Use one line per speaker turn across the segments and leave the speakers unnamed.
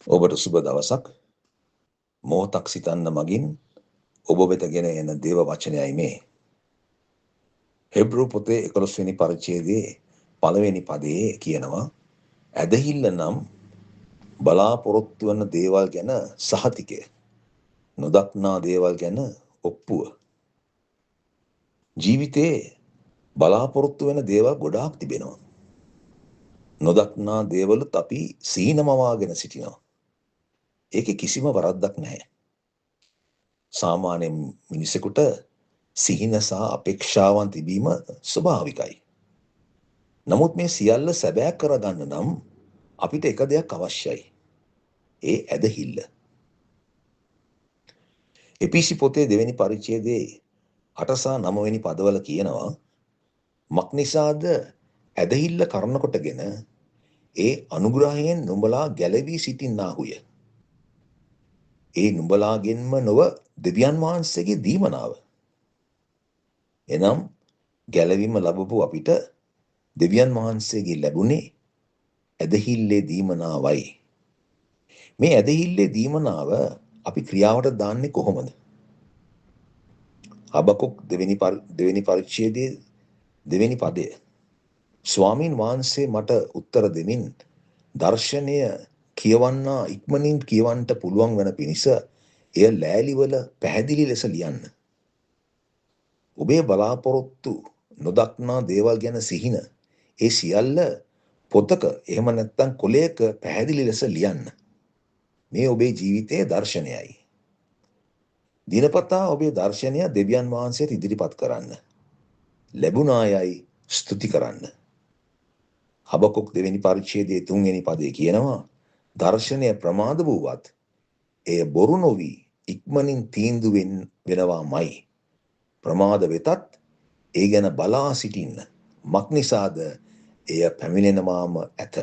ඔබට සුබ දවසක්. මොහොතක් සිතන්න මගින් ඔබ වෙත ගෙන එන දේව වචනයයි මේ. හෙබ්රු පොතේ 11 වෙනි පරිච්ඡේදයේ පළවෙනි පදයේ කියනවා ඇදහිල්ල නම් බලාපොරොත්තු වන දේවල් ගැන සහතිකය. නොදක්නා දේවල් ගැන ඔප්පුව. ජීවිතේ බලාපොරොත්තු වෙන දේවල් ගොඩාක් තිබෙනවා. නොදක්නා දේවලුත් අපි සීනමවාගෙන සිටිනවා. ඒකේ කිසිම වරද්දක් නැහැ. සාමාන්‍ය මිනිසෙකුට සිහින සහ අපේක්ෂාවන් තිබීම ස්වභාවිකයි. නමුත් මේ සියල්ල සැබෑ කරගන්න නම් අපිට එක දෙයක් අවශ්‍යයි. ඒ ඇදහිල්ල. එපිසි පොතේ 2 වෙනි පරිච්ඡේදයේ 8 සහ 9 වෙනි පදවල කියනවා මක්නිසාද ඇදහිල්ල කරන කොටගෙන ඒ අනුග්‍රහයෙන් නුඹලා ගැලවී සිටින්නාහුය. ඒ නුඹලාගෙන්ම නොව දෙවියන් වහන්සේගේ දීමනාව. එනම් ගැලවීම ලැබපු අපිට දෙවියන් වහන්සේගේ ලැබුණේ ඇදහිල්ලේ දීමනාවයි. මේ ඇදහිල්ලේ දීමනාව අපි ක්‍රියාවට දාන්නේ කොහොමද? හබකුක් දෙවෙනි පරිච්ඡේදයේ 2 වෙනි පදය. ස්වාමීන් වහන්සේ මට උත්තර දෙමින් දර්ශනය කියවන්නා ඉක්මනින් කියවන්නට පුළුවන් වන පිණිස එය ලෑලිවල පැහැදිලි ලෙස ලියන්න. ඔබේ බලාපොරොත්තු නොදක්නා දේවල් ගැන සිහින ඒ සියල්ල පොතක එහෙම නැත්නම් කොලයක පැහැදිලි ලෙස ලියන්න. මේ ඔබේ ජීවිතයේ දර්ශනයයි. දිනපතා ඔබේ දර්ශනය දෙවියන් වහන්සේට ඉදිරිපත් කරන්න. ලැබුණායයි ස්තුති කරන්න. හබකුක් 2 වෙනි පරිච්ඡේදයේ 3 වෙනි පදේ කියනවා දර්ශනය ප්‍රමාද වූවත් එය බොරු නොවි ඉක්මනින් තීන්දුව වෙනවාමයි. ප්‍රමාද වෙතත් ඒ ගැන බලා සිටින්න. මක්නිසාද එය පැමිණෙනවාම ඇත.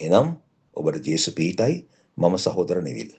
එනම් ඔබට ජේසු පීඨයි මම සහෝදර නිවිල්.